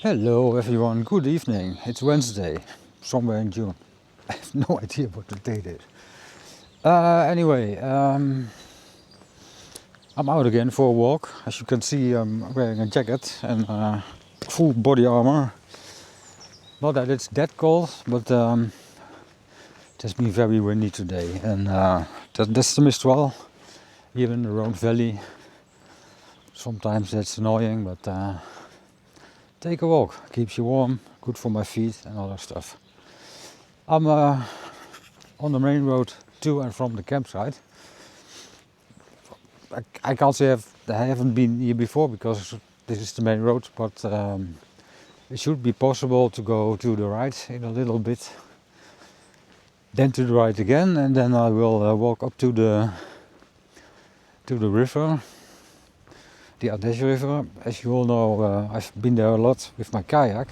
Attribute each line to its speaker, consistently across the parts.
Speaker 1: Hello everyone, good evening. It's Wednesday, somewhere in June. I have no idea what the date is. Anyway, I'm out again for a walk. As you can see, I'm wearing a jacket and full body armor. Not that it's that cold, but it has been very windy today. And that's the Mistral here in the Rhone Valley. Sometimes that's annoying, but take a walk, keeps you warm, good for my feet and other stuff. I'm on the main road to and from the campsite. I can't say I haven't been here before because this is the main road, but it should be possible to go to the right in a little bit, then to the right again, and then I will walk up to the river. The Ardèche River. As you all know, I've been there a lot with my kayak.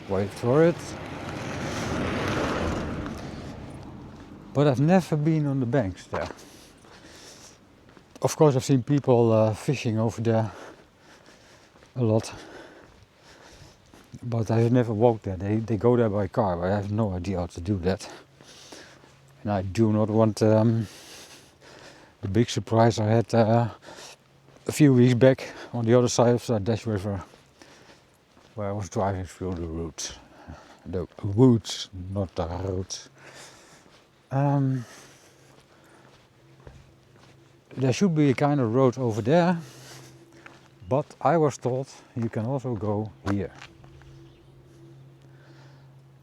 Speaker 1: Wait for it. But I've never been on the banks there. Of course, I've seen people fishing over there a lot. But I've never walked there. They go there by car, but I have no idea how to do that. And I do not want the big surprise I had a few weeks back on the other side of the Ardèche River, where I was driving through the woods, not the roads. There should be a kind of road over there, but I was told you can also go here.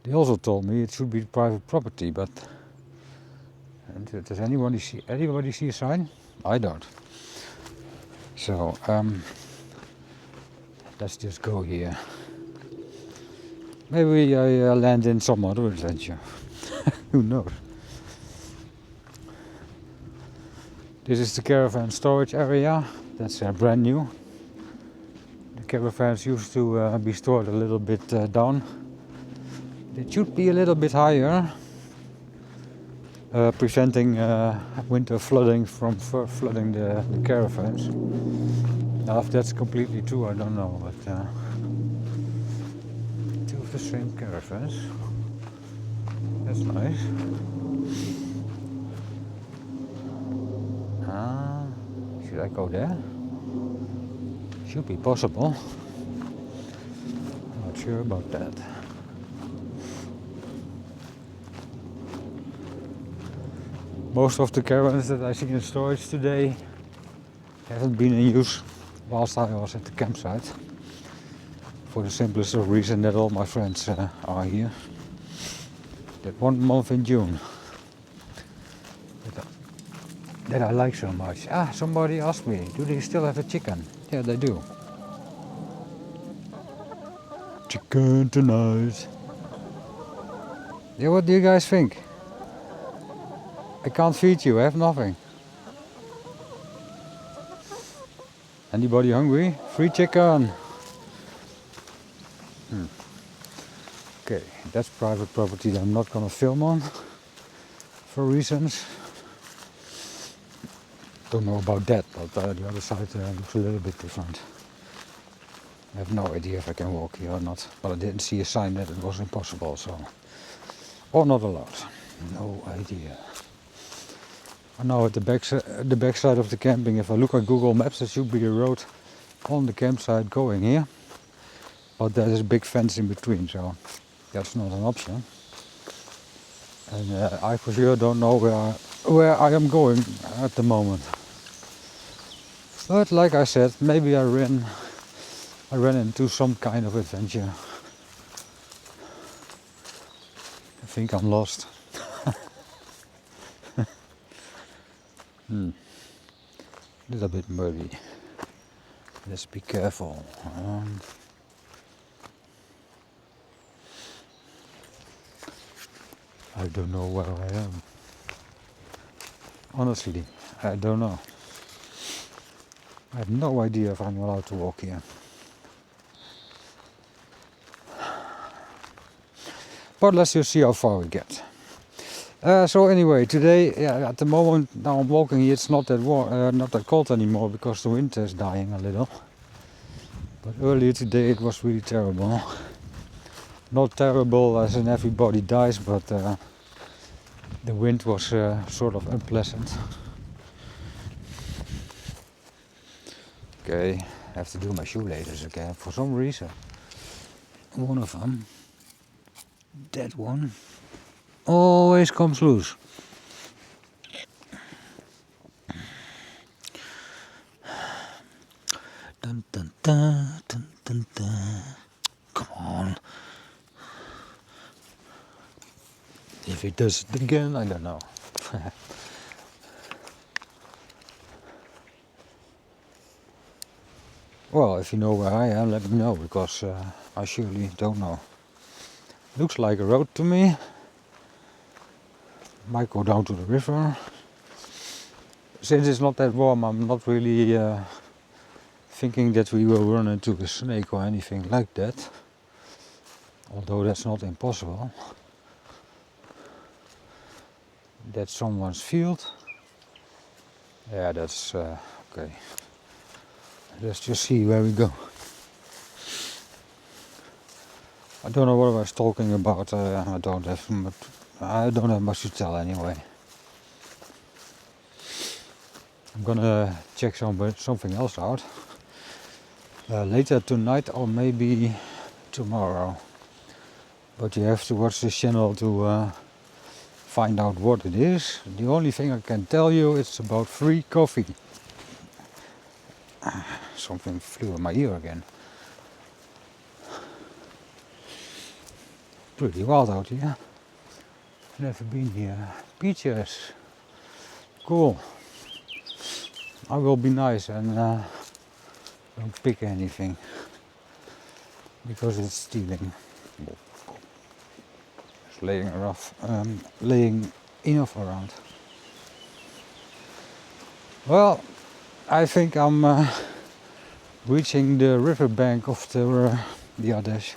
Speaker 1: They also told me it should be private property, but does anybody see a sign? I don't. So let's just go here. Maybe I land in some other adventure. Who knows? This is the caravan storage area. That's brand new. The caravans used to be stored a little bit down. It should be a little bit higher. Preventing winter flooding from flooding the caravans. Now, if that's completely true, I don't know, but two of the same caravans. That's nice. Should I go there? Should be possible. Not sure about that. Most of the caravans that I see in storage today haven't been in use whilst I was at the campsite. For the simplest of reason that all my friends are here. That 1 month in June that I like so much. Somebody asked me, do they still have a chicken? Yeah, they do. Chicken tonight. Yeah, what do you guys think? I can't feed you, I have nothing. Anybody hungry? Free chicken! Okay, that's private property that I'm not gonna film on for reasons. Don't know about that, but the other side looks a little bit different. I have no idea if I can walk here or not, but I didn't see a sign that it was impossible, so. Or not allowed. No idea. I know at the back side of the camping, if I look at Google Maps, there should be a road on the campsite going here. But there's a big fence in between, so that's not an option. And I for sure don't know where I am going at the moment. But like I said, maybe I ran into some kind of adventure. I think I'm lost. Little bit muddy. Let's be careful. I don't know where I am. Honestly, I don't know. I have no idea if I'm allowed to walk here. But let's just see how far we get. So anyway, today, at the moment now I'm walking here, it's not that warm, not that cold anymore because the wind is dying a little. But earlier today it was really terrible. Not terrible as in everybody dies, but the wind was sort of unpleasant. Okay, I have to do my shoelaces again for some reason. One of them, that one, always comes loose. Dun, dun, dun, dun, dun, dun. Come on. If it does it again, I don't know. Well, if you know where I am, let me know, because I surely don't know. Looks like a road to me. Might go down to the river. Since it's not that warm, I'm not really thinking that we will run into a snake or anything like that. Although that's not impossible. That's someone's field. Yeah, that's okay. Let's just see where we go. I don't know what I was talking about. I don't have much to tell anyway. I'm gonna check something else out later tonight or maybe tomorrow. But you have to watch this channel to find out what it is. The only thing I can tell you is about free coffee. Something flew in my ear again. Pretty wild out here. Never been here. Peaches. Cool. I will be nice and don't pick anything because it's stealing. It's laying enough around. Well, I think I'm reaching the riverbank of the Ardèche.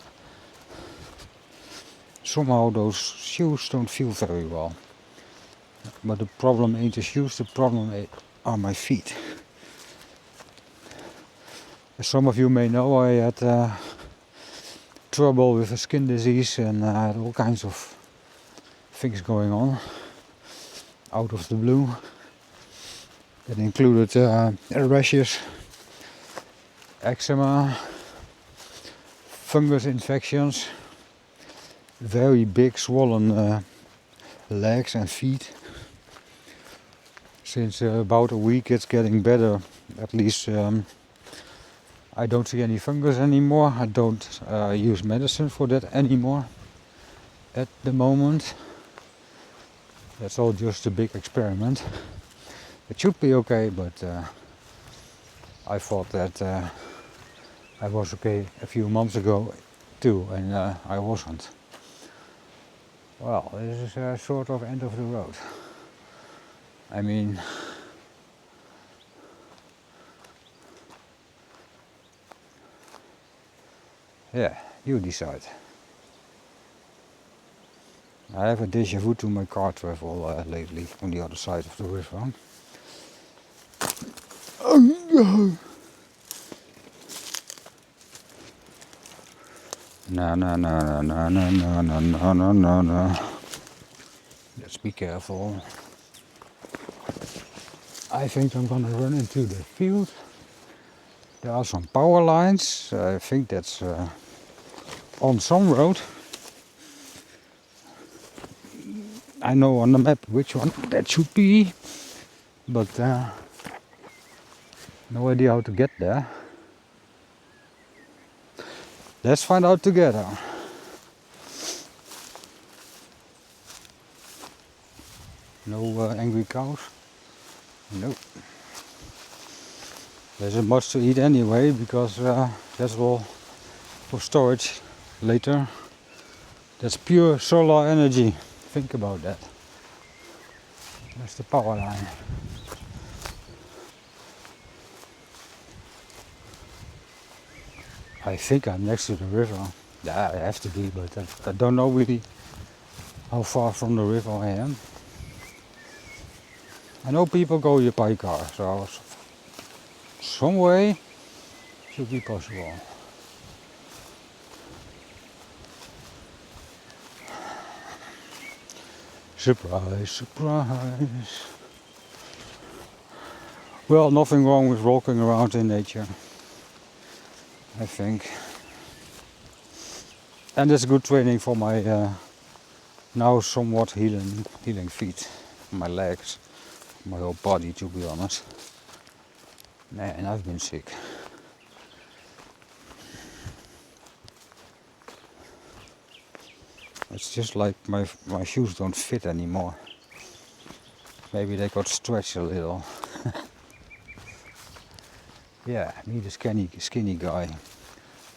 Speaker 1: Somehow those shoes don't feel very well. But the problem ain't the shoes, the problem are my feet. As some of you may know, I had trouble with a skin disease and I had all kinds of things going on out of the blue. That included rashes, eczema, fungus infections, very big swollen legs and feet. Since about a week it's getting better, at least I don't see any fungus anymore. I don't use medicine for that anymore at the moment. That's all just a big experiment. It should be okay, but I thought that I was okay a few months ago too, and I wasn't. Well, this is sort of end of the road. I mean, yeah, you decide. I have a déjà vu to my car travel lately on the other side of the river. No. Let's be careful. I think I'm gonna run into the field. There are some power lines. I think that's on some road. I know on the map which one that should be, but no idea how to get there. Let's find out together. No angry cows? Nope. There isn't much to eat anyway, because that's all for storage later. That's pure solar energy. Think about that. That's the power line. I think I'm next to the river. Yeah, I have to be, but I don't know really how far from the river I am. I know people go here by car, so some way should be possible. Surprise, surprise. Well, nothing wrong with walking around in nature, I think. And it's good training for my now somewhat healing feet, my legs, my whole body, to be honest. Man, I've been sick. It's just like my shoes don't fit anymore. Maybe they got stretched a little. Yeah, me the skinny guy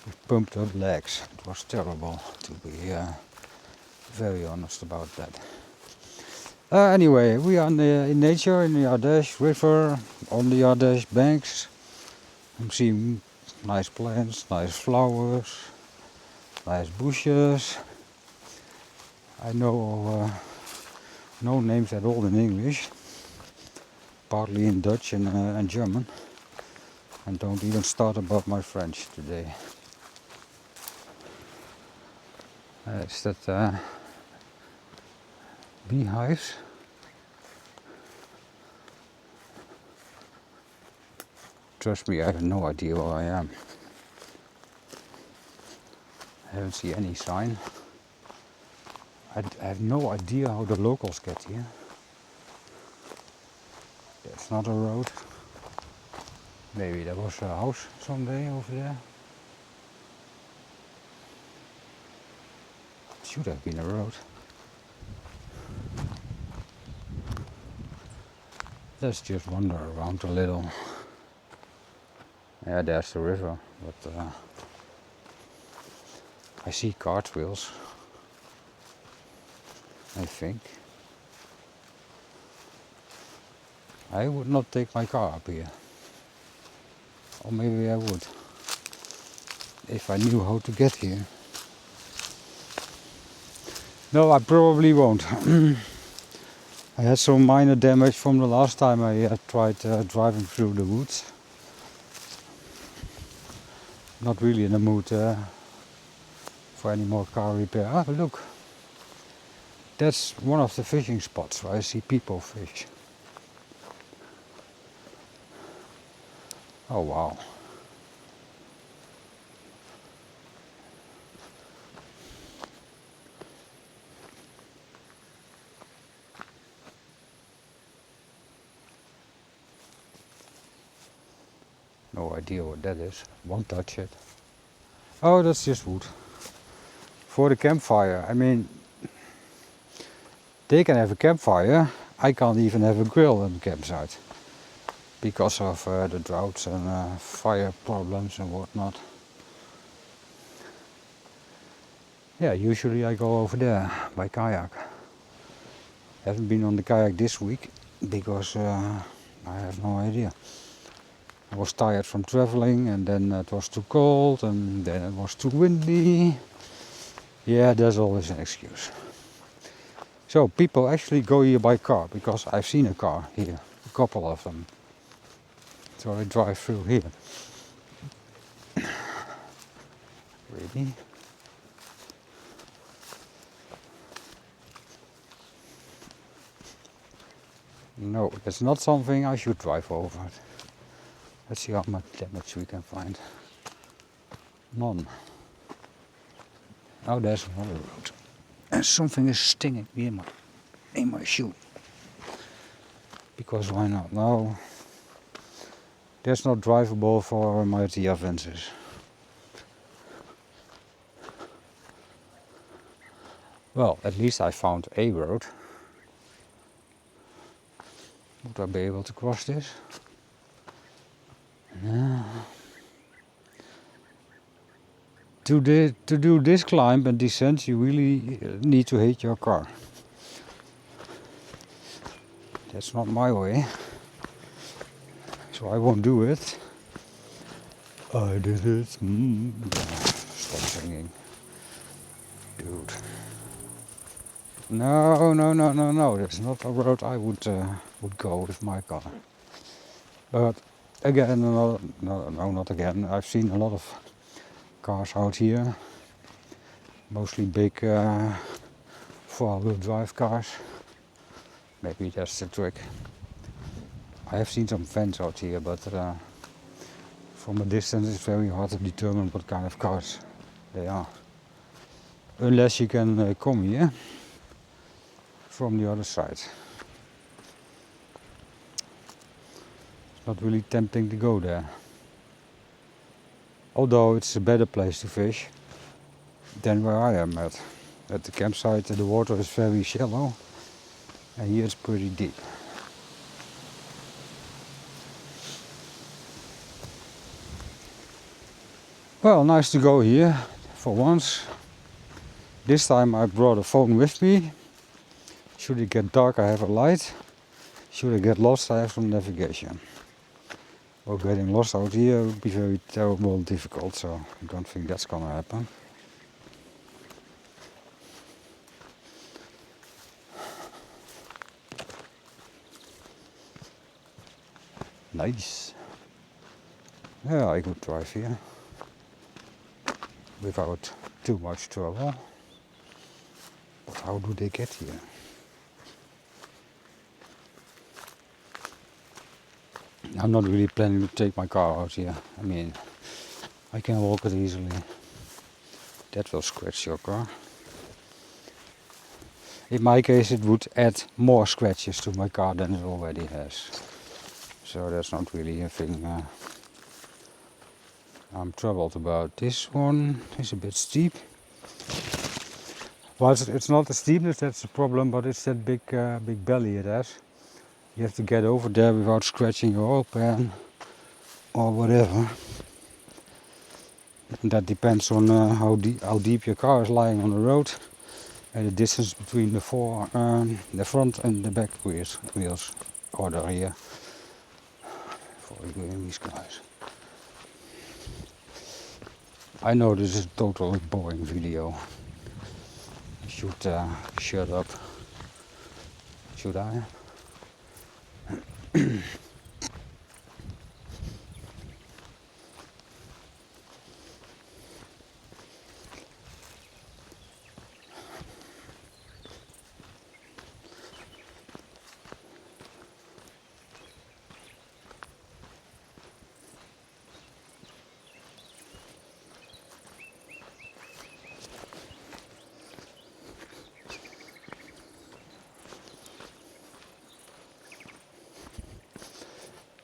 Speaker 1: with pumped up legs. It was terrible, to be very honest about that. Anyway, we are in nature, in the Ardèche river, on the Ardèche banks. I'm seeing nice plants, nice flowers, nice bushes. I know no names at all in English, partly in Dutch and German. And don't even start about my French today. It's that beehives. Trust me, I have no idea where I am. I haven't seen any sign. I have no idea how the locals get here. There's not a road. Maybe there was a house someday over there. It should have been a road. Let's just wander around a little. Yeah, there's the river, but I see cartwheels, I think. I would not take my car up here. Or maybe I would, if I knew how to get here. No, I probably won't. I had some minor damage from the last time I tried driving through the woods. Not really in the mood for any more car repair. Ah, look. That's one of the fishing spots where I see people fish. Oh wow. No idea what that is. Won't touch it. Oh, that's just wood. For the campfire. I mean, they can have a campfire. I can't even have a grill in the campsite. Because of the droughts and fire problems and whatnot. Yeah, usually I go over there by kayak. Haven't been on the kayak this week because I have no idea. I was tired from traveling and then it was too cold and then it was too windy. Yeah, there's always an excuse. So people actually go here by car because I've seen a car here, a couple of them. So I drive through here. Really? No, that's not something I should drive over. Let's see how much damage we can find. None. Oh, there's another road. And something is stinging me in my shoe. Because why not? No. That's not drivable for my Tia fences. Well, at least I found a road. Would I be able to cross this? No. To do this climb and descent, you really need to hate your car. That's not my way. So I won't do it. I did it. Stop singing. Dude. No. That's not a road I would go with my car. But again, no, not again. I've seen a lot of cars out here. Mostly big four-wheel drive cars. Maybe that's the trick. I have seen some fans out here, but from a distance it's very hard to determine what kind of cars they are. Unless you can come here from the other side. It's not really tempting to go there. Although it's a better place to fish than where I am at. At the campsite the water is very shallow and here it's pretty deep. Well, nice to go here for once. This time I brought a phone with me. Should it get dark I have a light. Should I get lost I have some navigation. Well, getting lost out here would be very terrible and difficult, so I don't think that's gonna happen. Nice. Yeah, I could drive here without too much trouble. But how do they get here? I'm not really planning to take my car out here. I mean, I can walk it easily. That will scratch your car. In my case it would add more scratches to my car than it already has. So that's not really a thing I'm troubled about. This one is a bit steep. Well, it's not the steepness that's the problem, but it's that big belly it has. You have to get over there without scratching your oil pan or whatever. And that depends on how deep your car is lying on the road and the distance between the front and the back wheels or the rear. For these guys. I know this is a totally boring video. I should shut up. Should I?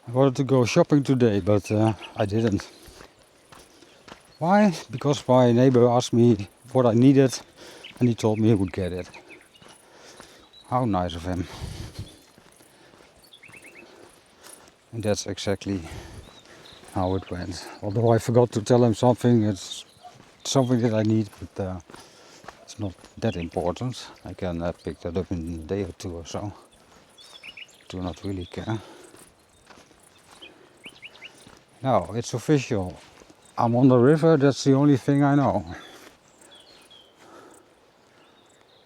Speaker 1: I wanted to go shopping today, but I didn't. Why? Because my neighbor asked me what I needed and he told me he would get it. How nice of him. And that's exactly how it went. Although I forgot to tell him something, it's something that I need, but it's not that important. I can pick that up in a day or two or so. Do not really care. Now, it's official. I'm on the river, that's the only thing I know.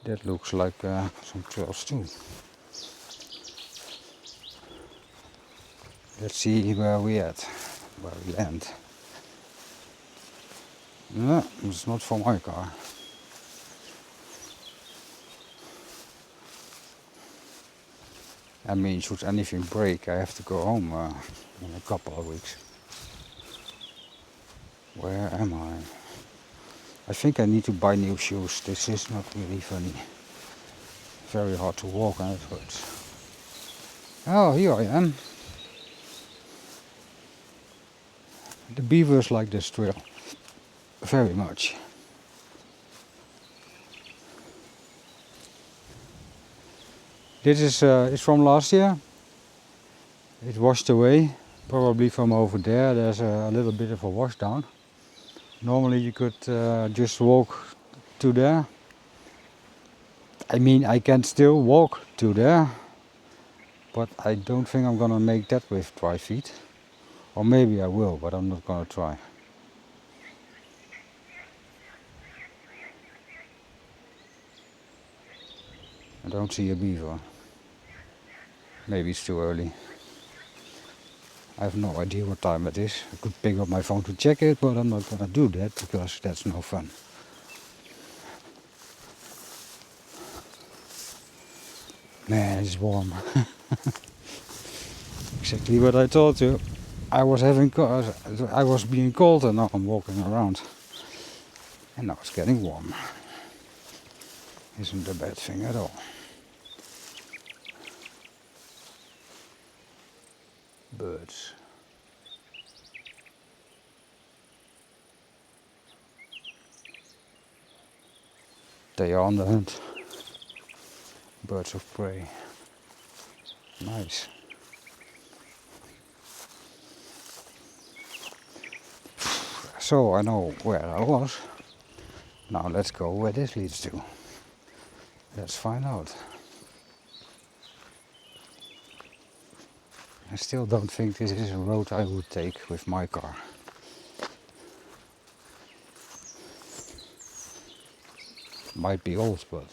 Speaker 1: That looks like some trails too. Let's see where we land. No, it's not for my car. I mean, should anything break, I have to go home in a couple of weeks. Where am I? I think I need to buy new shoes. This is not really funny. Very hard to walk and it hurts. Oh, here I am. The beavers like this trail very much. This is from last year. It washed away, probably from over there. There's a little bit of a wash down. Normally you could just walk to there. I mean, I can still walk to there, but I don't think I'm gonna make that with dry feet. Or maybe I will, but I'm not gonna try. I don't see a beaver. Maybe it's too early. I have no idea what time it is. I could pick up my phone to check it, but I'm not gonna do that because that's no fun. Man, it's warm. Exactly what I told you. I was being cold and now I'm walking around. And now it's getting warm. Isn't a bad thing at all. Birds. They are on the hunt. Birds of prey. Nice. So I know where I was. Now let's go where this leads to. Let's find out. I still don't think this is a road I would take with my car. Might be old, but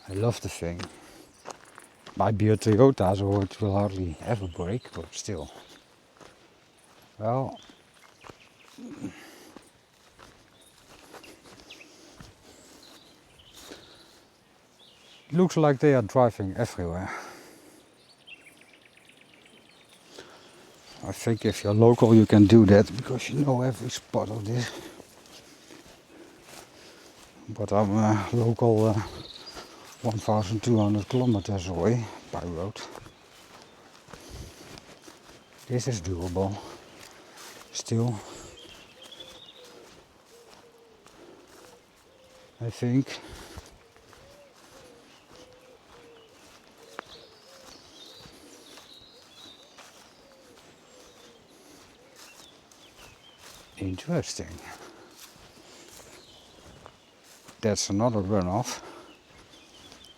Speaker 1: I love the thing. Might be a Toyota, so it will hardly ever break, but still. Well, looks like they are driving everywhere. I think if you're local you can do that because you know every spot of this. But I'm local 1,200 kilometers away by road. This is doable. Still, I think. Interesting. That's another runoff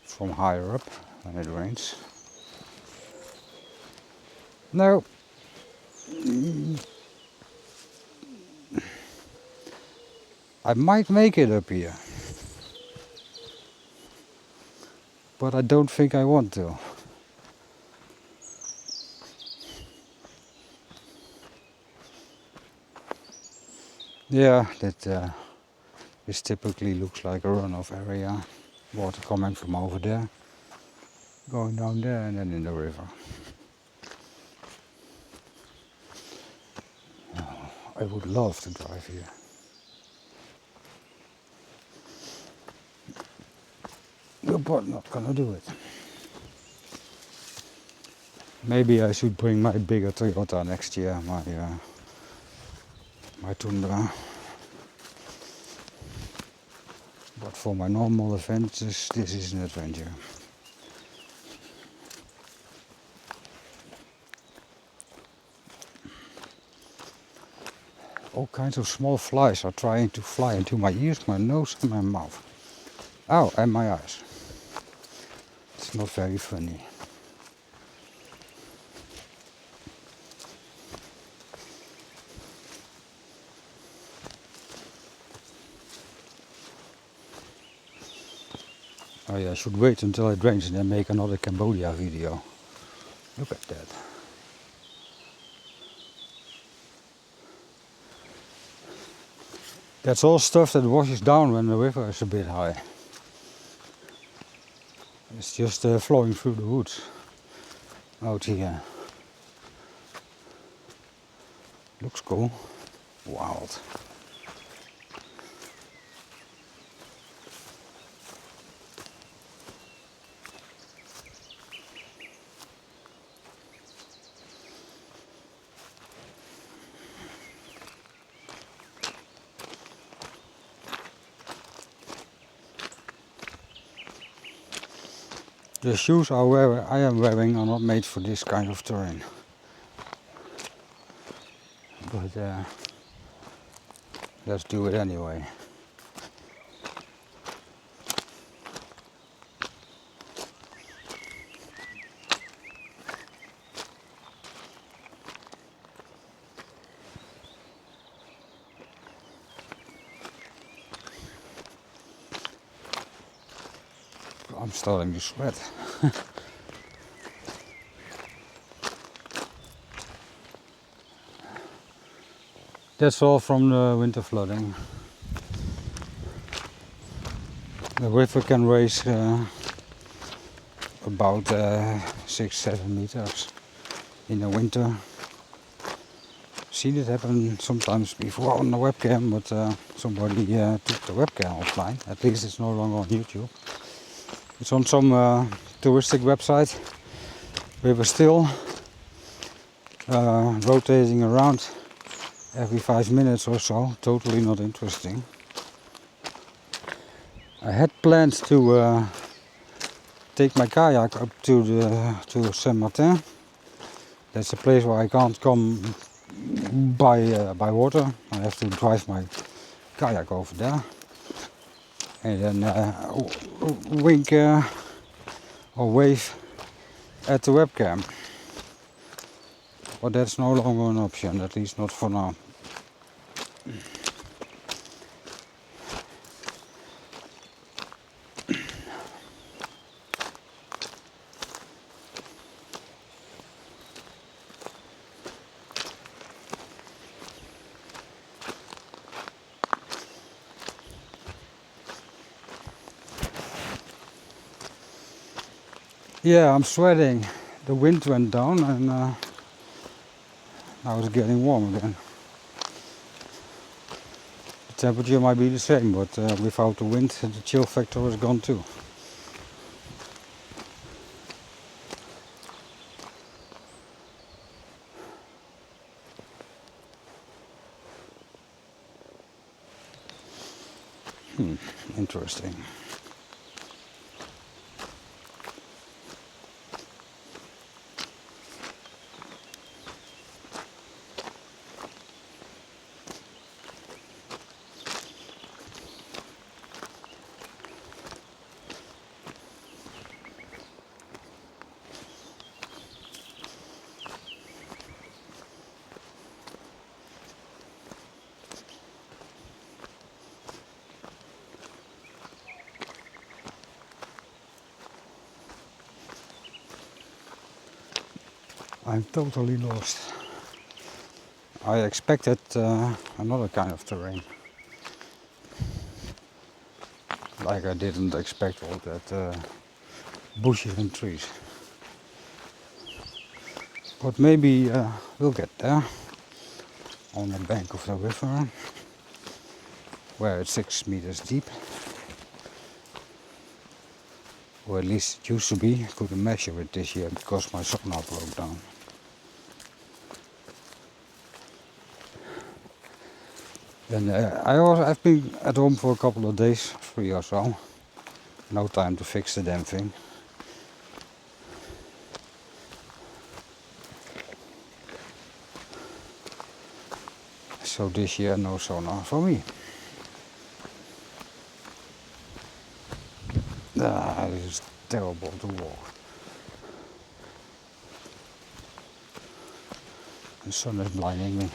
Speaker 1: from higher up when it rains. No. I might make it up here. But I don't think I want to. Yeah, that this typically looks like a runoff area. Water coming from over there, going down there and then in the river. Oh, I would love to drive here. But not gonna do it. Maybe I should bring my bigger Toyota next year, my Tundra. But for my normal adventures, this is an adventure. All kinds of small flies are trying to fly into my ears, my nose and my mouth. Oh, and my eyes. It's not very funny. Oh yeah, I should wait until it rains and then make another Cambodia video. Look at that. That's all stuff that washes down when the river is a bit high. It's just flowing through the woods out here. Looks cool. Wild. The shoes I am wearing are not made for this kind of terrain. But let's do it anyway. I'm starting to sweat. That's all from the winter flooding. The river can raise about 6-7 meters in the winter. Seen it happen sometimes before on the webcam, but somebody took the webcam offline. At least it's no longer on YouTube. It's on some touristic website. We were still rotating around every 5 minutes or so. Totally not interesting. I had plans to take my kayak up to Saint Martin. That's a place where I can't come by water. I have to drive my kayak over there and then wink or wave at the webcam. But that's no longer an option, at least not for now. Yeah, I'm sweating. The wind went down and now it's getting warm again. The temperature might be the same, but without the wind the chill factor is gone too. Interesting. I'm totally lost. I expected another kind of terrain. Like I didn't expect all that bushes and trees. But maybe we'll get there on the bank of the river, where it's 6 meters deep. Or at least it used to be. I couldn't measure it this year because my sonar broke down. And I've been at home for a couple of days, 3 or so. No time to fix the damn thing. So this year no sonar for me. It is terrible to walk. The sun is blinding me.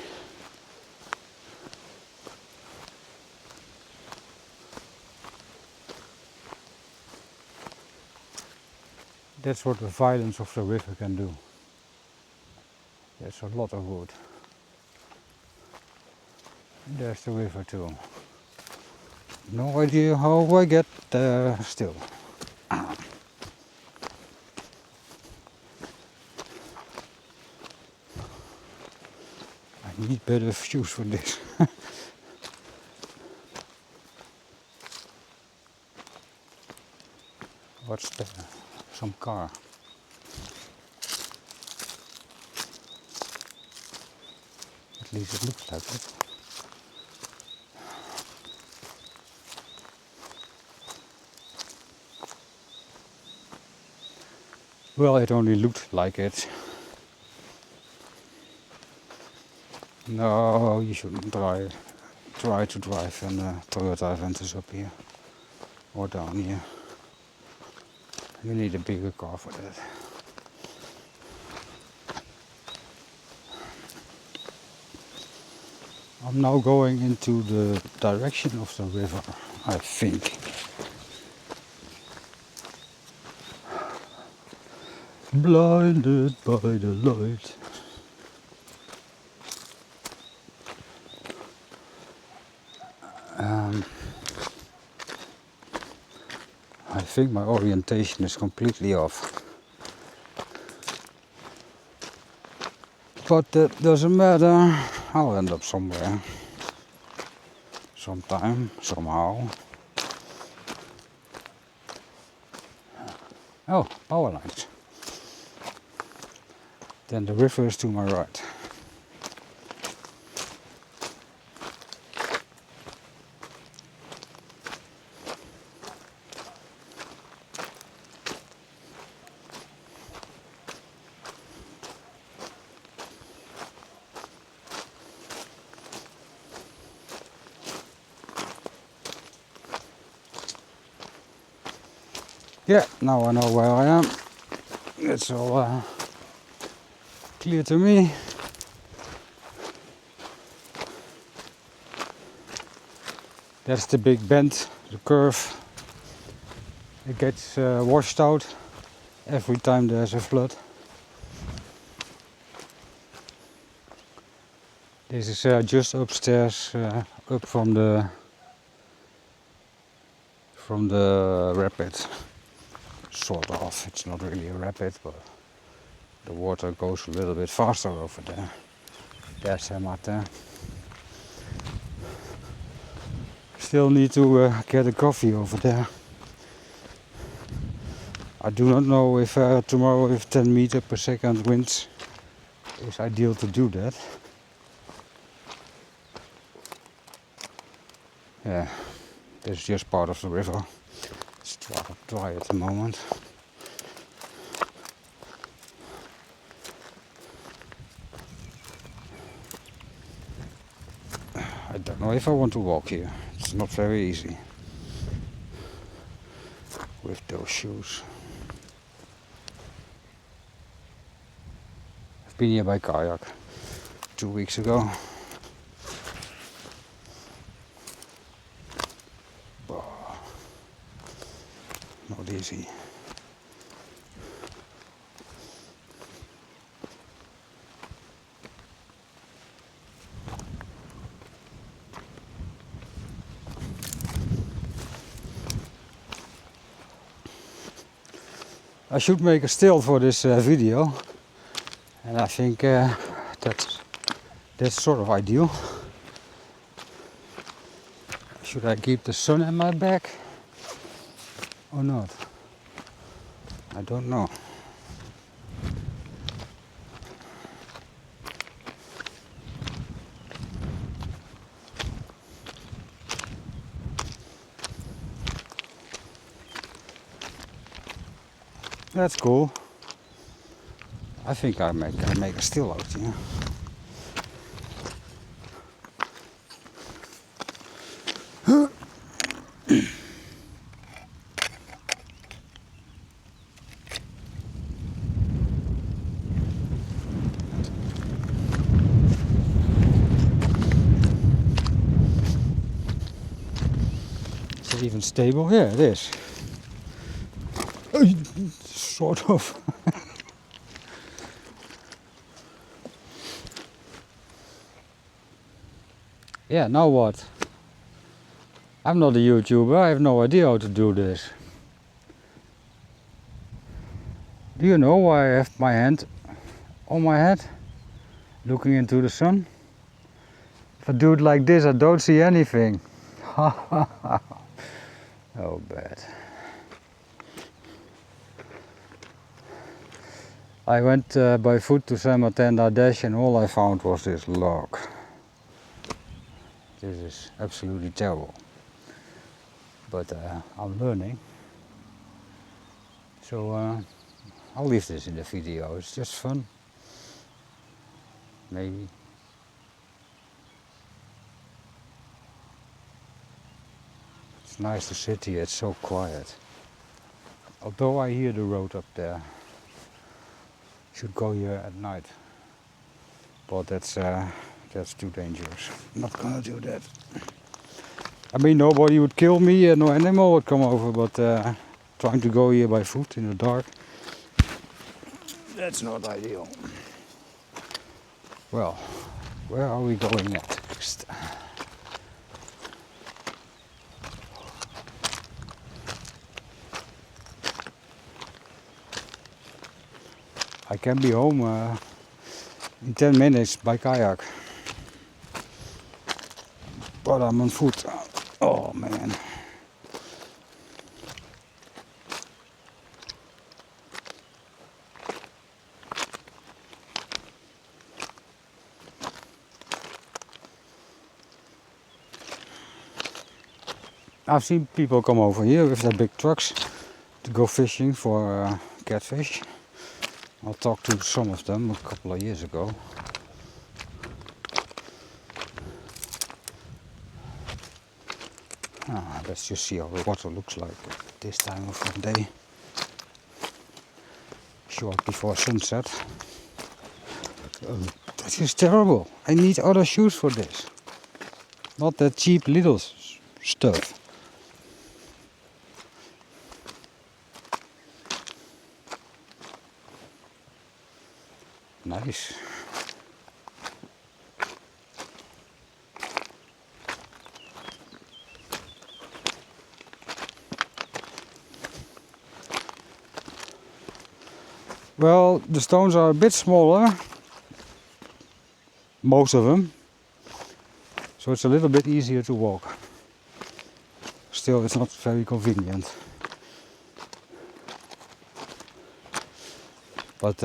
Speaker 1: That's what the violence of the river can do. There's a lot of wood. There's the river too. No idea how I get there still. I need better views for this. What's there? Some car. At least it looks like it. Well, it only looked like it. No, you shouldn't try to drive an Toyota Aventus up here or down here. You need a bigger car for that. I'm now going into the direction of the river, I think. Blinded by the light. I think my orientation is completely off. But that doesn't matter. I'll end up somewhere. Sometime, somehow. Oh, power lines. Then the river is to my right. Yeah, now I know where I am. It's all clear to me. That's the big bend, the curve. It gets washed out every time there's a flood. This is just upstairs, up from the rapid. Sort of. It's not really a rapid, but the water goes a little bit faster over there. There's Saint Martin. Still need to get a coffee over there. I do not know if tomorrow with 10 meters per second winds is ideal to do that. Yeah, this is just part of the river. It's dry at the moment. I don't know if I want to walk here. It's not very easy with those shoes. I've been here by kayak 2 weeks ago. Not easy. I should make a still for this video, and I think that's sort of ideal. Should I keep the sun in my back or not? I don't know. That's cool. I think I make a still out here. Is it even stable? Yeah, it is. Sort of. Yeah, now what? I'm not a YouTuber, I have no idea how to do this. Do you know why I have my hand on my head, looking into the sun? If I do it like this, I don't see anything. Oh, bad. I went by foot to Saint Martin Ardèche and all I found was this log. This is absolutely terrible. But I'm learning. So I'll leave this in the video, it's just fun. Maybe. It's nice to sit here, it's so quiet. Although I hear the road up there. Should go here at night, but that's too dangerous. I'm not gonna do that. I mean, nobody would kill me and no animal would come over, but trying to go here by foot in the dark, that's not ideal. Well, where are we going next? I can be home in 10 minutes by kayak. But I'm on foot. Oh man. I've seen people come over here with their big trucks to go fishing for catfish. I talked to some of them a couple of years ago. Let's just see how the water looks like at this time of the day. Short before sunset. This is terrible. I need other shoes for this. Not that cheap little stuff. Nice. Well, the stones are a bit smaller, most of them, so it's a little bit easier to walk. Still, it's not very convenient. But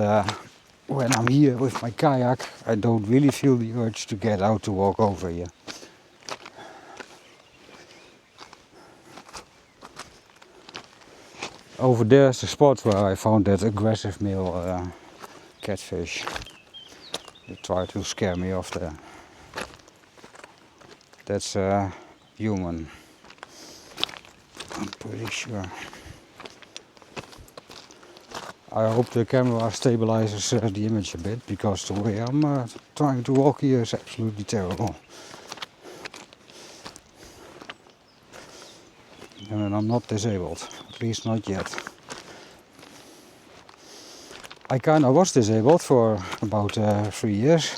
Speaker 1: when I'm here with my kayak, I don't really feel the urge to get out to walk over here. Over there's the spot where I found that aggressive male catfish. They try to scare me off there. That's human, I'm pretty sure. I hope the camera stabilizes the image a bit, because the way I'm trying to walk here is absolutely terrible. And I'm not disabled, at least not yet. I kinda was disabled for about 3 years,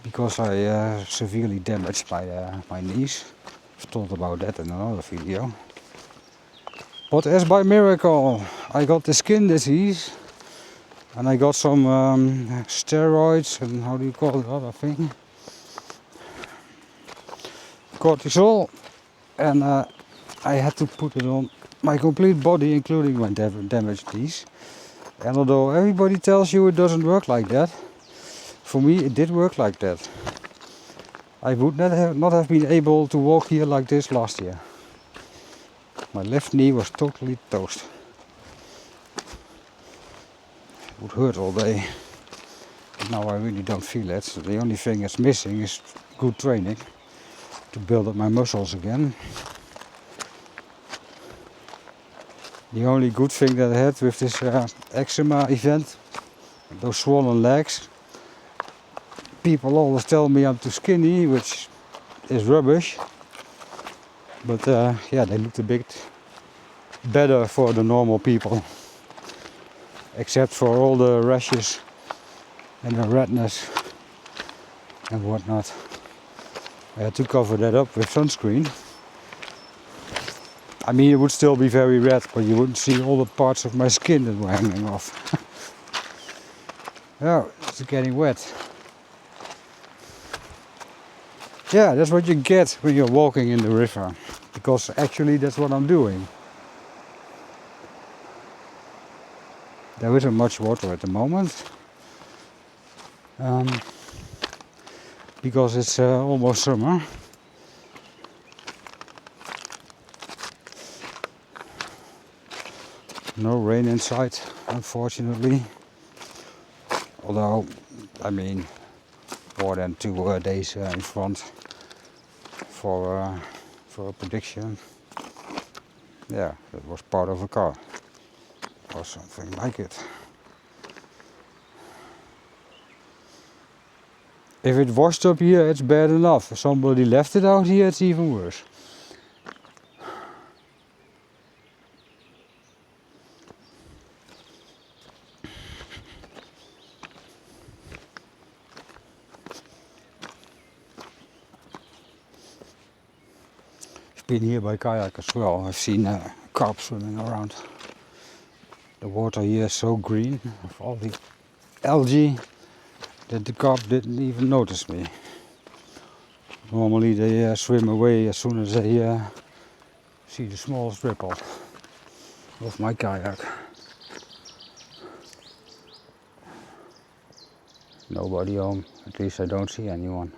Speaker 1: because I severely damaged my knees. I've talked about that in another video. But as by miracle, I got the skin disease, and I got some steroids, and how do you call the other thing? Cortisol, and I had to put it on my complete body, including my damaged knees. And although everybody tells you it doesn't work like that, for me it did work like that. I would not have been able to walk here like this last year. My left knee was totally toast. It would hurt all day. But now I really don't feel it. So the only thing that's missing is good training to build up my muscles again. The only good thing that I had with this eczema event, those swollen legs. People always tell me I'm too skinny, which is rubbish. But yeah, they looked a bit better for the normal people. Except for all the rashes and the redness and whatnot. I had to cover that up with sunscreen. I mean, it would still be very red, but you wouldn't see all the parts of my skin that were hanging off. Oh, it's getting wet. Yeah, that's what you get when you're walking in the river. Because actually that's what I'm doing. There isn't much water at the moment. Because it's almost summer. No rain in sight, unfortunately. Although, I mean, more than 2 days in front for a prediction. Yeah, that was part of a car or something like it. If it washed up here, it's bad enough. If somebody left it out here, it's even worse. I've been here by kayak as well. I've seen carp swimming around. The water here is so green with all the algae that the carp didn't even notice me. Normally they swim away as soon as they see the smallest ripple of my kayak. Nobody home, at least I don't see anyone.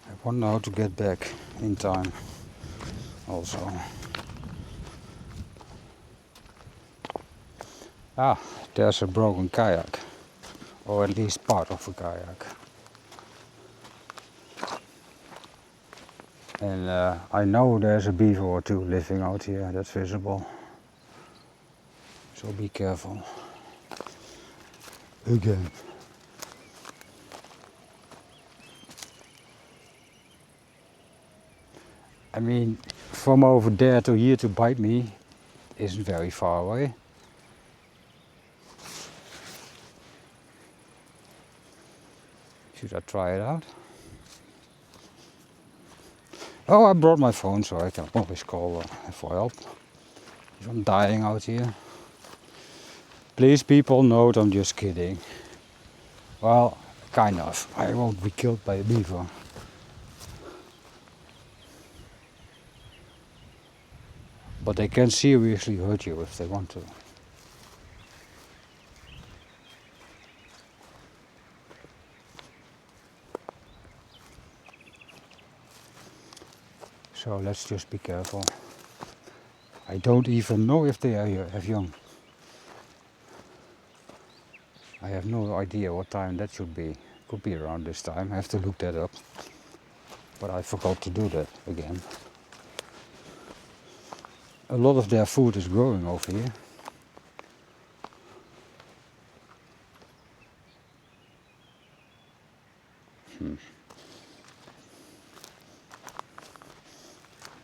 Speaker 1: I wonder how to get back in time also. Ah, there's a broken kayak, or at least part of a kayak. And I know there's a beaver or two living out here, that's visible. So be careful. Again. I mean, from over there to here to bite me isn't very far away. Should I try it out? Oh, I brought my phone so I can always call for help if I'm dying out here. Please people note I'm just kidding. Well, kind of. I won't be killed by a beaver. But they can seriously hurt you if they want to. So let's just be careful. I don't even know if they have young. I have no idea what time that should be. Could be around this time. I have to look that up. But I forgot to do that again. A lot of their food is growing over here.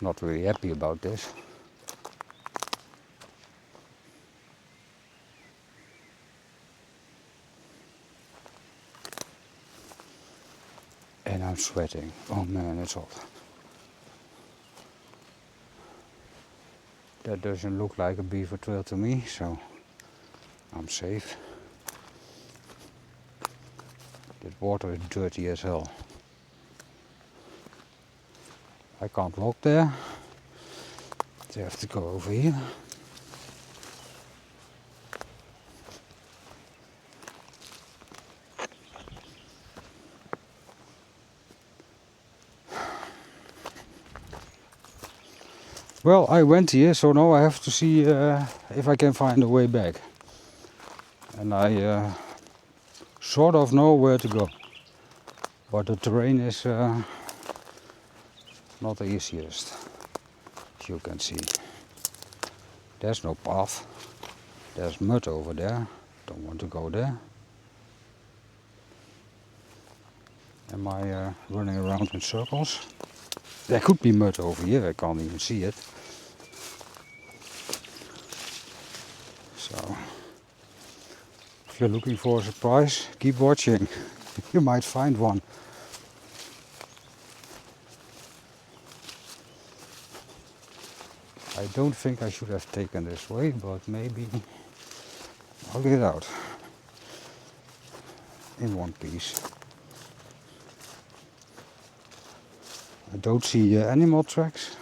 Speaker 1: Not really happy about this. And I'm sweating. Oh man, it's hot. That doesn't look like a beaver trail to me, so I'm safe. That water is dirty as hell. I can't walk there. So I have to go over here. Well, I went here, so now I have to see if I can find a way back. And I sort of know where to go. But the terrain is not the easiest, as you can see. There's no path. There's mud over there. Don't want to go there. Am I running around in circles? There could be mud over here, I can't even see it. So, if you're looking for a surprise, keep watching. You might find one. I don't think I should have taken this way, but maybe I'll get out in one piece. I don't see animal tracks.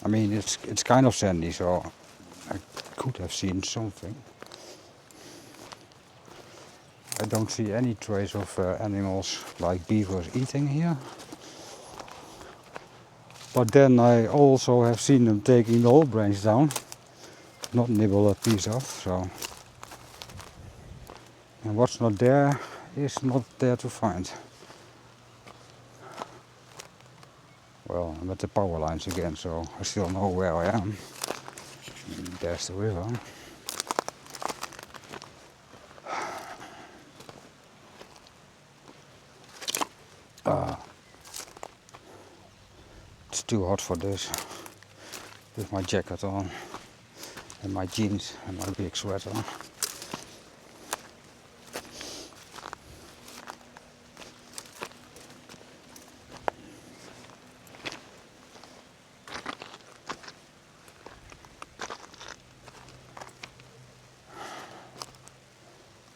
Speaker 1: I mean, it's kind of sandy, so I could have seen something. I don't see any trace of animals like beavers eating here. But then I also have seen them taking the whole branch down, not nibble a piece off. So, and what's not there is not there to find. Well, I'm at the power lines again, so I still know where I am. And there's the river. too hot for this. With my jacket on and my jeans and my big sweater.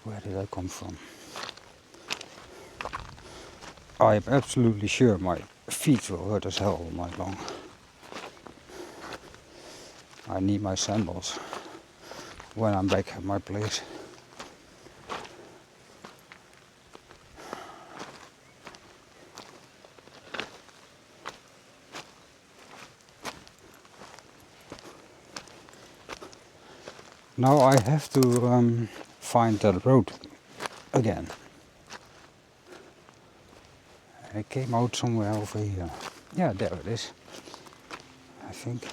Speaker 1: Where did I come from? I am absolutely sure my feet will hurt as hell all night long. I need my sandals when I'm back at my place. Now I have to find that road again. It came out somewhere over here. Yeah, there it is. I think.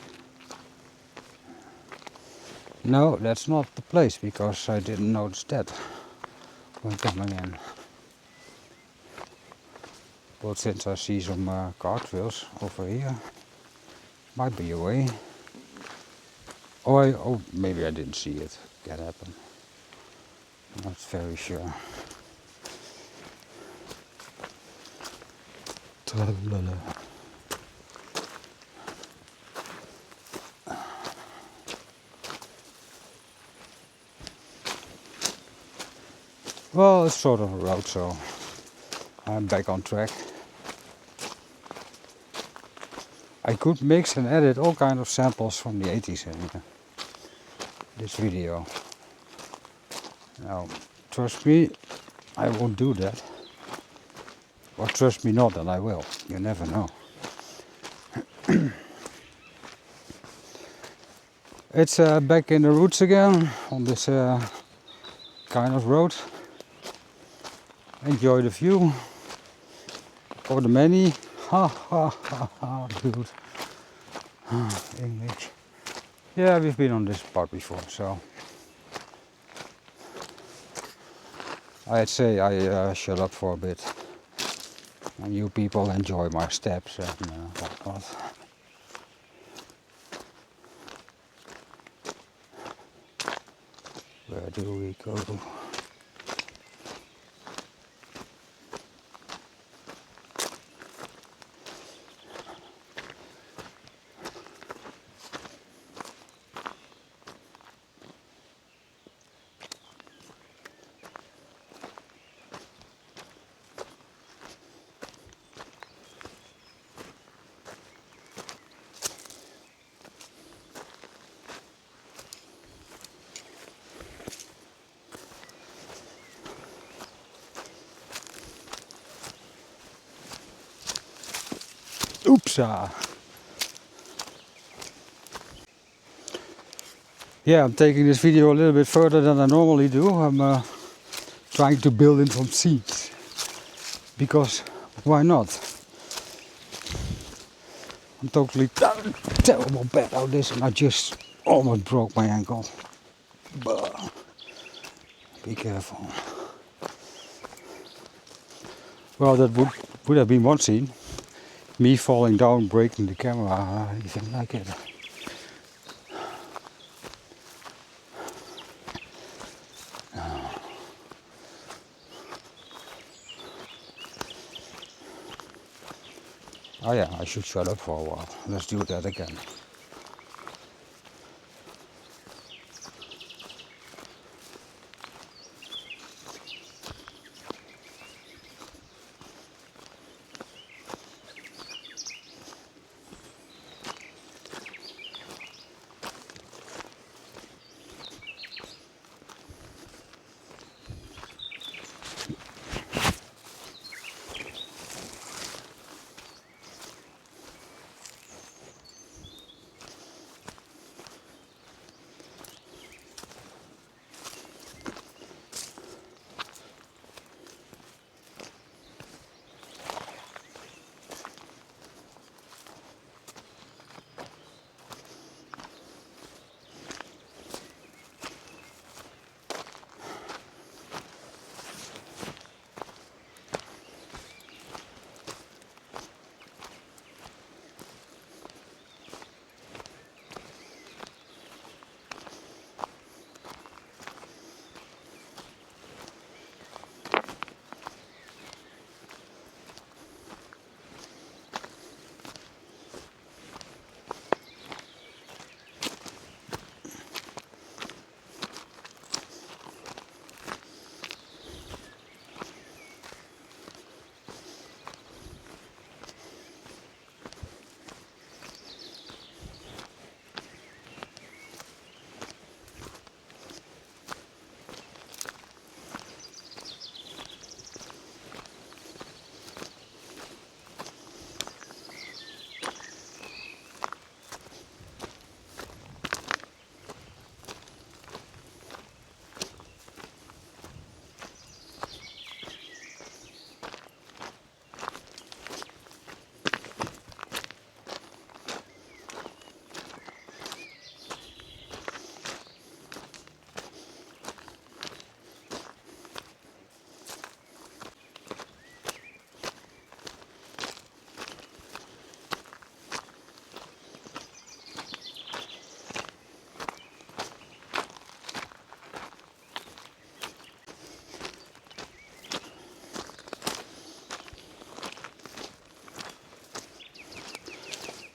Speaker 1: No, that's not the place because I didn't notice that when coming in. But since I see some cartwheels over here, might be a way. Oh, maybe I didn't see it. That happened. Not very sure. Tra-la-la. Well, it's sort of a road, so I'm back on track. I could mix and edit all kind of samples from the 80s in this video. Now, trust me, I won't do that. Or trust me not, and I will. You never know. It's back in the roots again on this kind of road. Enjoy the view. Or the many. Ha ha ha ha, dude. English. Yeah, we've been on this part before, so I'd say I shut up for a bit. And you people enjoy my steps and whatnot. Where do we go? Oopsa! Yeah, I'm taking this video a little bit further than I normally do. I'm trying to build in some scenes. Because why not? I'm totally terrible bad at this and I just almost broke my ankle. Bah. Be careful. Well, that would have been one scene. Me falling down, breaking the camera, anything like it. Oh yeah, I should shut up for a while. Let's do that again.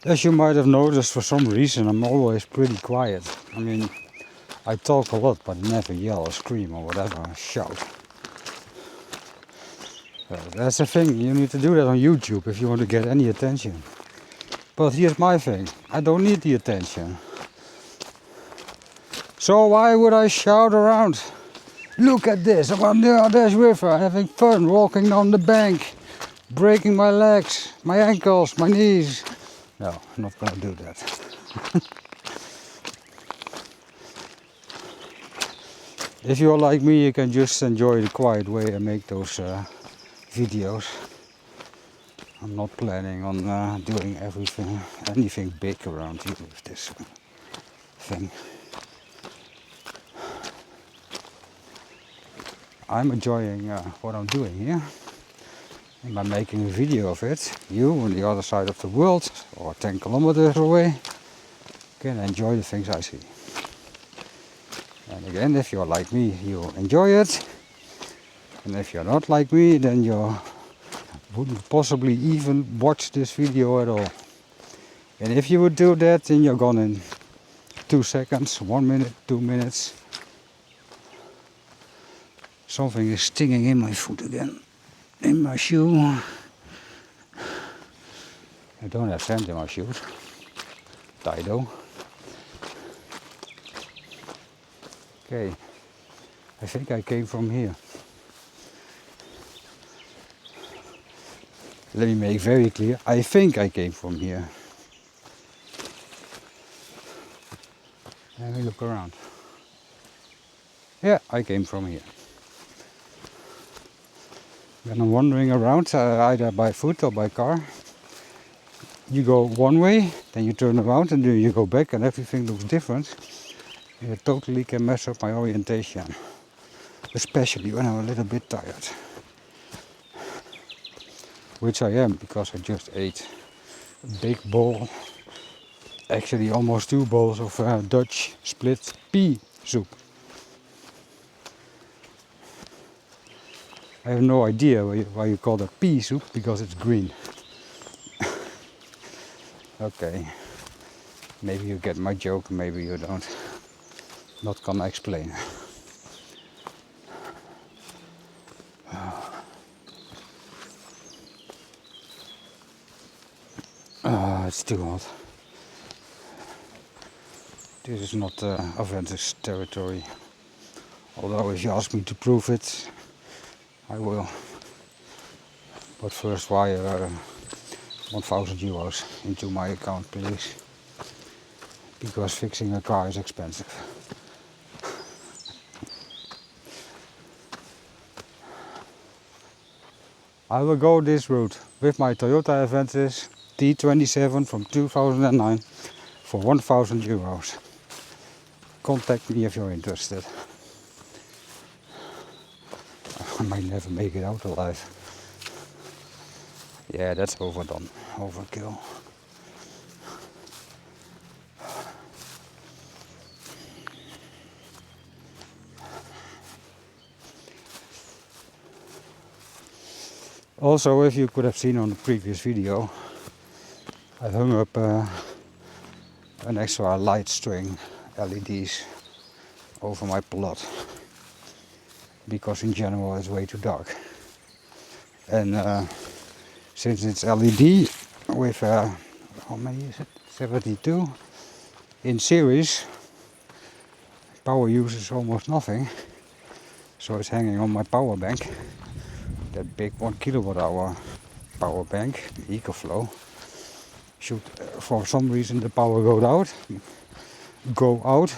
Speaker 1: As you might have noticed, for some reason I'm always pretty quiet. I mean, I talk a lot, but never yell or scream or whatever, shout. That's the thing, you need to do that on YouTube if you want to get any attention. But here's my thing, I don't need the attention. So why would I shout around? Look at this, I'm on the Ardèche River, having fun, walking down the bank, breaking my legs, my ankles, my knees. No, I'm not gonna do that. If you're like me, you can just enjoy the quiet way and make those videos. I'm not planning on doing anything big around here with this thing. I'm enjoying what I'm doing here. And by making a video of it, you on the other side of the world, or 10 kilometers away, can enjoy the things I see. And again, if you're like me, you enjoy it. And if you're not like me, then you wouldn't possibly even watch this video at all. And if you would do that, then you're gone in 2 seconds, 1 minute, 2 minutes. Something is stinging in my foot again, in my shoe. I don't have sand in my shoes. Dido. Okay, I think I came from here. Let me make very clear, I think I came from here. Let me look around. Yeah, I came from here. When I'm wandering around, either by foot or by car, you go one way, then you turn around and then you go back and everything looks different. It totally can mess up my orientation, especially when I'm a little bit tired. Which I am, because I just ate a big bowl, actually almost 2 bowls of Dutch split pea soup. I have no idea why you call that pea soup, because it's green. Okay, maybe you get my joke, maybe you don't. Not gonna explain. It's too hot. This is not Aventus territory. Although if you ask me to prove it, I will. But first wire 1,000 euros into my account, please. Because fixing a car is expensive. I will go this route with my Toyota Aventus T27 from 2009 for 1,000 euros. Contact me if you're interested. I might never make it out alive. Yeah, that's overdone. Overkill. Also, if you could have seen on the previous video, I hung up an extra light string LEDs over my plot, because in general it's way too dark. And since it's LED with how many is it? 72 in series, power use is almost nothing, so it's hanging on my power bank. That big 1 kilowatt hour power bank, EcoFlow, should for some reason the power go out,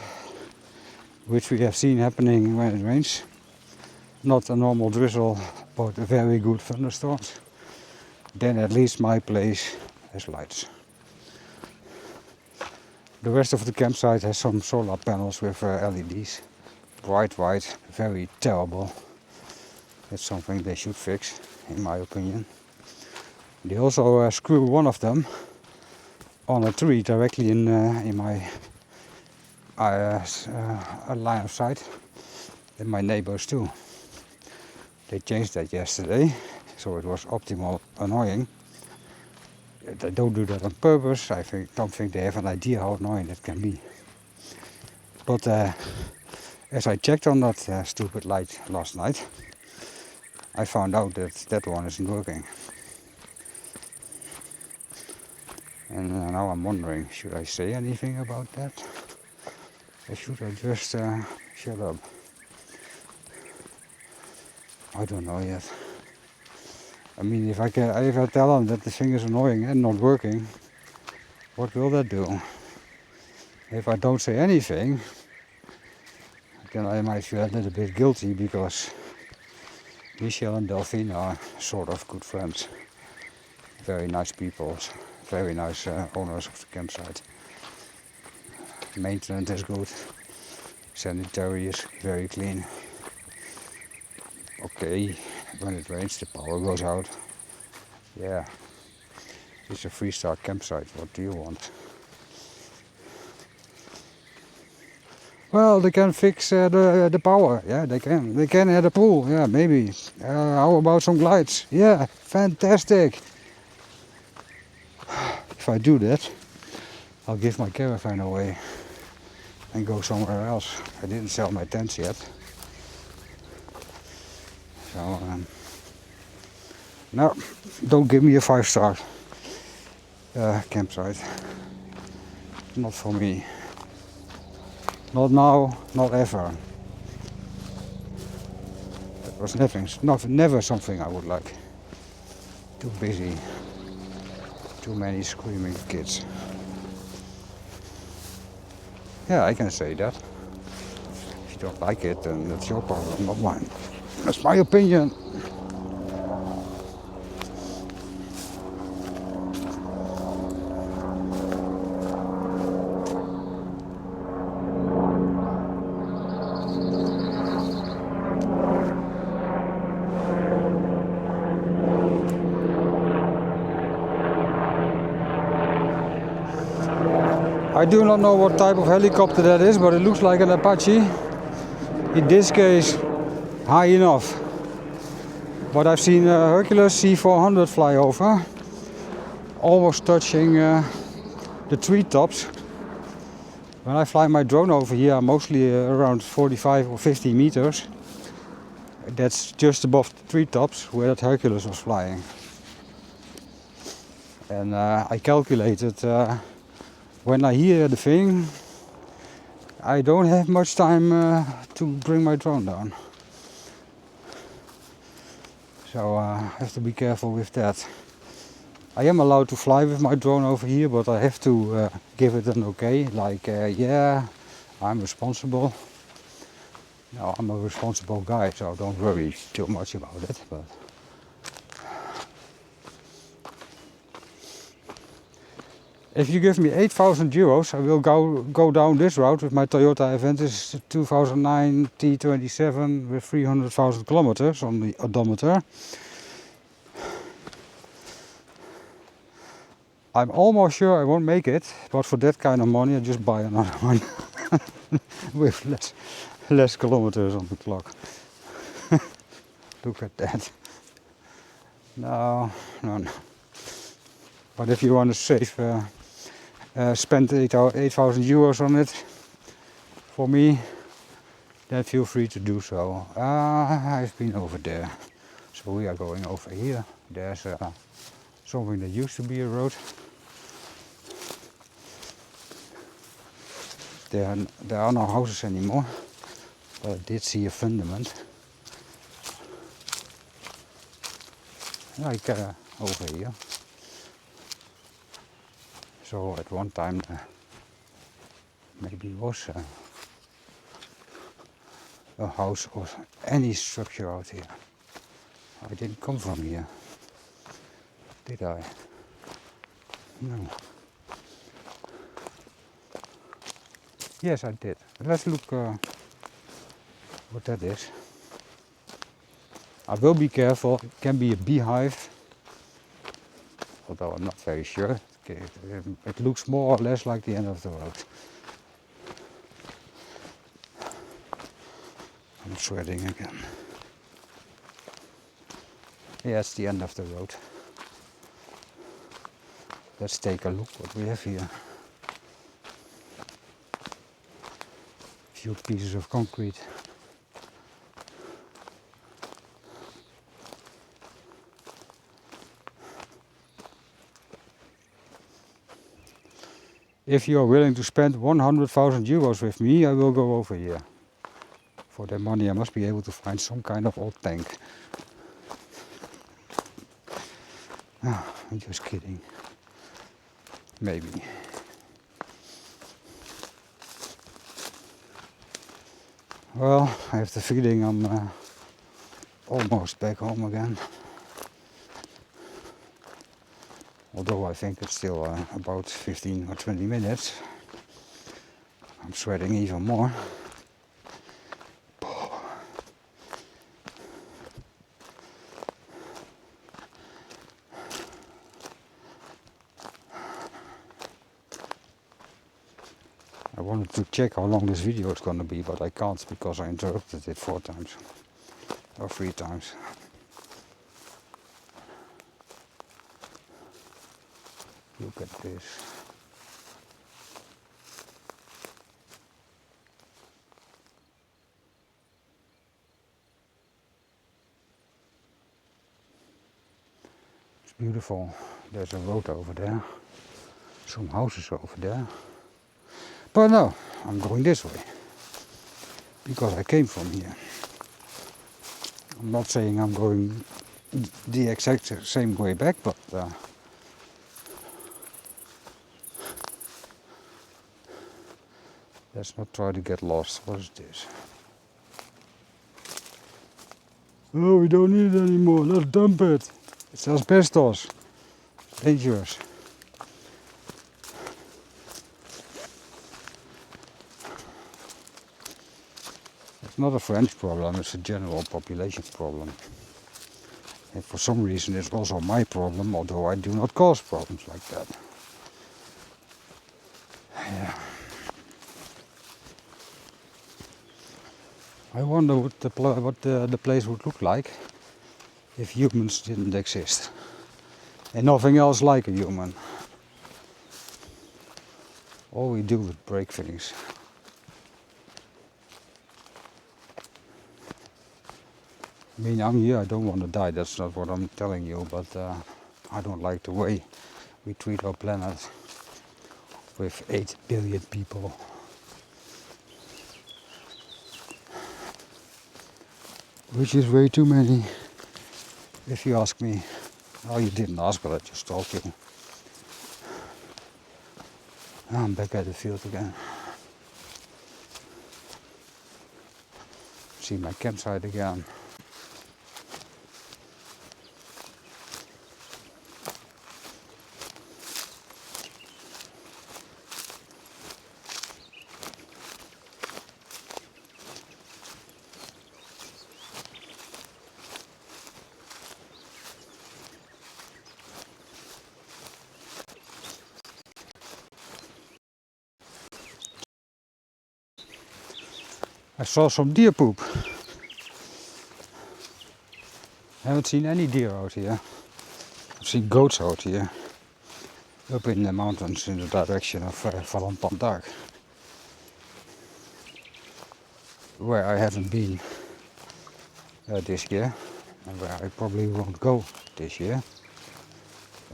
Speaker 1: which we have seen happening when it rains. Not a normal drizzle, but very good thunderstorms. Then at least my place has lights. The rest of the campsite has some solar panels with LEDs. Bright white, very terrible. That's something they should fix, in my opinion. They also screw one of them on a tree directly in my line of sight, and my neighbors too. They changed that yesterday, so it was optimal annoying. they don't do that on purpose. Don't think they have an idea how annoying it can be. But as I checked on that stupid light last night, I found out that that one isn't working. And now I'm wondering, should I say anything about that? Or should I just shut up? I don't know yet. I mean, if I tell them that the thing is annoying and not working, what will that do? If I don't say anything, then I might feel a little bit guilty because Michelle and Delphine are sort of good friends. Very nice people, very nice owners of the campsite. Maintenance is good, sanitary is very clean. Okay, when it rains the power goes out. Yeah, it's a 3-star campsite, what do you want? Well, they can fix the power, yeah, they can. They can add a pool, yeah, maybe. How about some glides? Yeah, fantastic. If I do that, I'll give my caravan away and go somewhere else. I didn't sell my tents yet. So, no, don't give me a 5-star campsite. Not for me. Not now, not ever. That was never something I would like. Too busy. Too many screaming kids. Yeah, I can say that. If you don't like it, then that's your problem, not mine. That's my opinion. I do not know what type of helicopter that is, but it looks like an Apache. In this case, high enough. But I've seen Hercules C400 fly over, almost touching the treetops. When I fly my drone over here, I'm mostly around 45 or 50 meters. That's just above the treetops where that Hercules was flying. And I calculated when I hear the thing, I don't have much time to bring my drone down. So I have to be careful with that. I am allowed to fly with my drone over here, but I have to give it an okay, like yeah, I'm responsible. No, I'm a responsible guy, so don't worry too much about it. But if you give me 8,000 euros, I will go down this route with my Toyota Avensis 2009 T27 with 300,000 kilometers on the odometer. I'm almost sure I won't make it, but for that kind of money I just buy another one with less kilometers on the clock. Look at that. No. But if you want to save, spend 8,000 euros on it for me, then feel free to do so. I've been over there, so we are going over here. There's something that used to be a road. There are no houses anymore, but I did see a fundament. Like over here. So at one time maybe it was a house or any structure out here. I didn't come from here, did I? No. Yes, I did. Let's look what that is. I will be careful. It can be a beehive, although I'm not very sure. It looks more or less like the end of the road. I'm sweating again. Yeah, it's the end of the road. Let's take a look what we have here. Few pieces of concrete. If you are willing to spend 100,000 euros with me, I will go over here. For that money I must be able to find some kind of old tank. Ah, I'm just kidding. Maybe. Well, I have the feeling I'm almost back home again. Although I think it's still about 15 or 20 minutes. I'm sweating even more. I wanted to check how long this video is going to be, but I can't because I interrupted it 4 times. Or 3 times. Look at this. It's beautiful. There's a road over there. Some houses over there. But no, I'm going this way. Because I came from here. I'm not saying I'm going the exact same way back, but let's not try to get lost. What is this? Oh, we don't need it anymore. Let's dump it. It's asbestos. Dangerous. It's not a French problem, it's a general population problem. And for some reason it's also my problem, although I do not cause problems like that. Yeah. I wonder what the place would look like if humans didn't exist. And nothing else like a human. All we do is break things. I mean, I'm here, I don't want to die, that's not what I'm telling you, but I don't like the way we treat our planet with 8 billion people. Which is way too many, if you ask me. Oh, you didn't ask, but I just told you. I'm back at the field again. See my campsite again. I saw some deer poop. I haven't seen any deer out here. I've seen goats out here. Up in the mountains in the direction of Valentijn, where I haven't been this year, and where I probably won't go this year,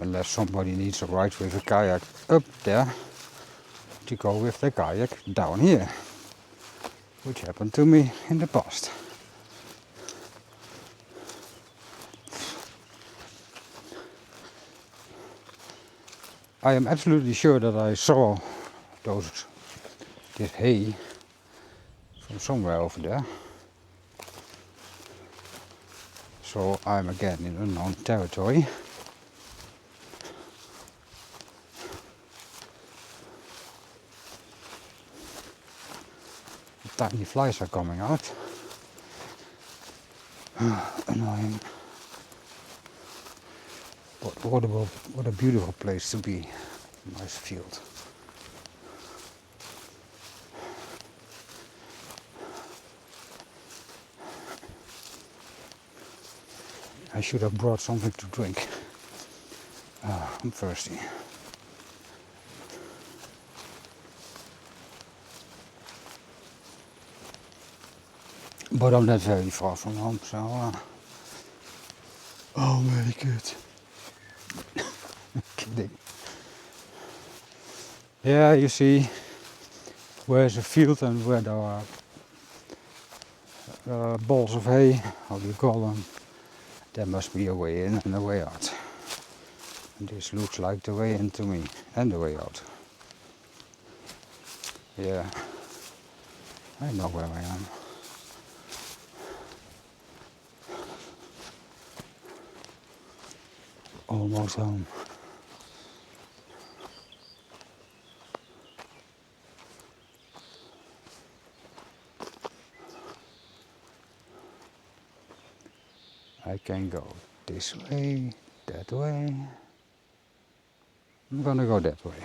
Speaker 1: unless somebody needs a ride with a kayak up there to go with the kayak down here, which happened to me in the past. I am absolutely sure that I saw this hay from somewhere over there. So I'm again in unknown territory. The tiny flies are coming out. Annoying. But what a beautiful place to be. Nice field. I should have brought something to drink. I'm thirsty. But I'm not very far from home, so I'll make it. Kidding. Yeah, you see, where's a field and where there are balls of hay, how do you call them? There must be a way in and a way out. And this looks like the way in to me, and the way out. Yeah, I know where I am. Almost home. I can go this way, that way. I'm gonna go that way.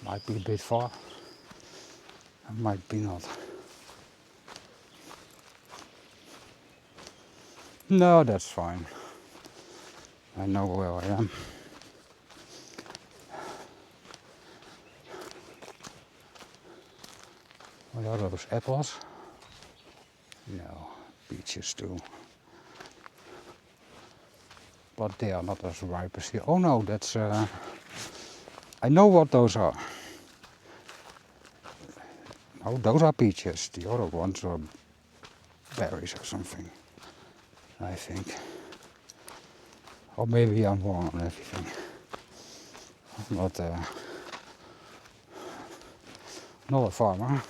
Speaker 1: Might be a bit far, might be not. No, that's fine. I know where I am. What are those apples? No, peaches too. But they are not as ripe as here. Oh no, that's... I know what those are. Oh, those are peaches. The other ones are berries or something, I think. Or maybe I'm wrong on everything. I'm not a farmer.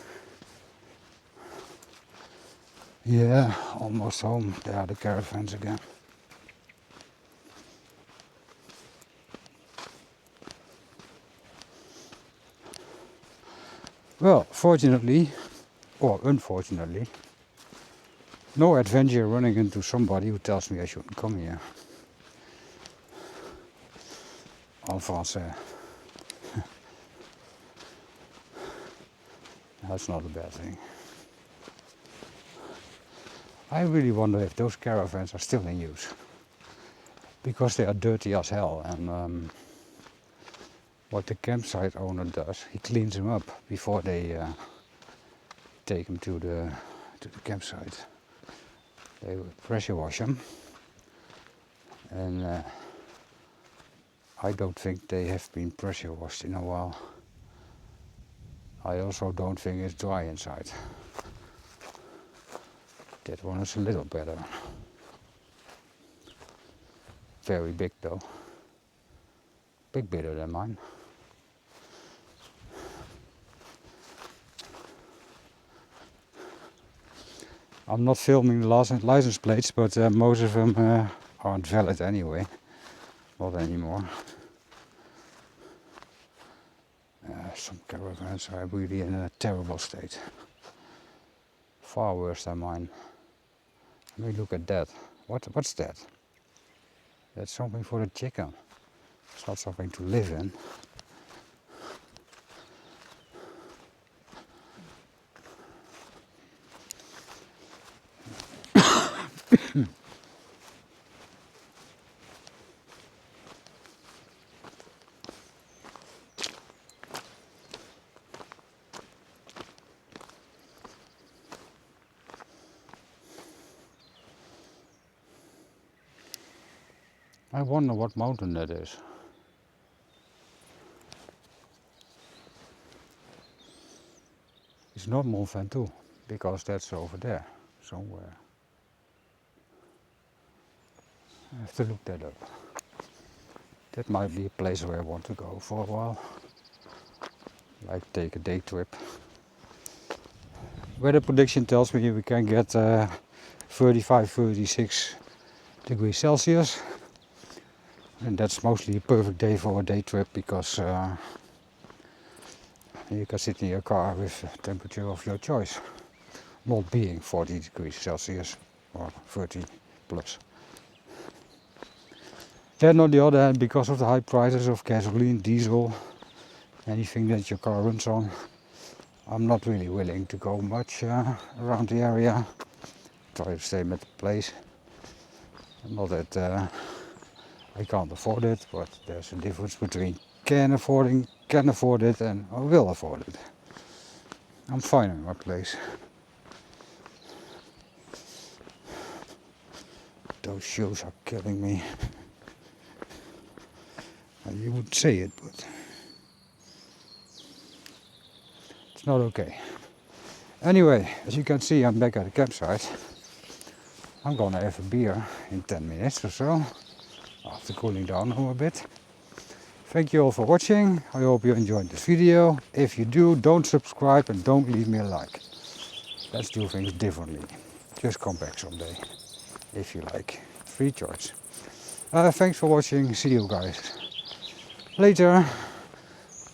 Speaker 1: Yeah, almost home. There are the caravans again. Well, fortunately, or unfortunately, no adventure running into somebody who tells me I shouldn't come here. En français. That's not a bad thing. I really wonder if those caravans are still in use. Because they are dirty as hell, and what the campsite owner does, he cleans them up before they take them to the campsite. They pressure wash them, and I don't think they have been pressure washed in a while. I also don't think it's dry inside. That one is a little better. Very big though. Big bigger than mine. I'm not filming the license plates, but most of them aren't valid anyway. Not anymore. Some caravans are really in a terrible state. Far worse than mine. Let me look at that. What's that? That's something for the chicken. It's not something to live in. I wonder what mountain that is. It's not Mont Ventoux, because that's over there, somewhere. I have to look that up. That might be a place where I want to go for a while. Like take a day trip. Weather prediction tells me we can get 35, 36 degrees Celsius. And that's mostly a perfect day for a day trip because you can sit in your car with a temperature of your choice. Not being 40 degrees Celsius or 30 plus. Then on the other hand, because of the high prices of gasoline, diesel, anything that your car runs on, I'm not really willing to go much around the area try to stay at the place. Not that I can't afford it, but there's a difference between can afford it and I will afford it. I'm fine in my place. Those shoes are killing me. And you would say it, but it's not okay. Anyway, as you can see, I'm back at the campsite. I'm gonna have a beer in 10 minutes or so, after cooling down a bit. Thank you all for watching. I hope you enjoyed this video. If you do, don't subscribe and don't leave me a like. Let's do things differently. Just come back someday, if you like. Free choice. Thanks for watching. See you guys later,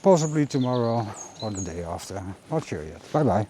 Speaker 1: possibly tomorrow or the day after. Not sure yet. Bye bye.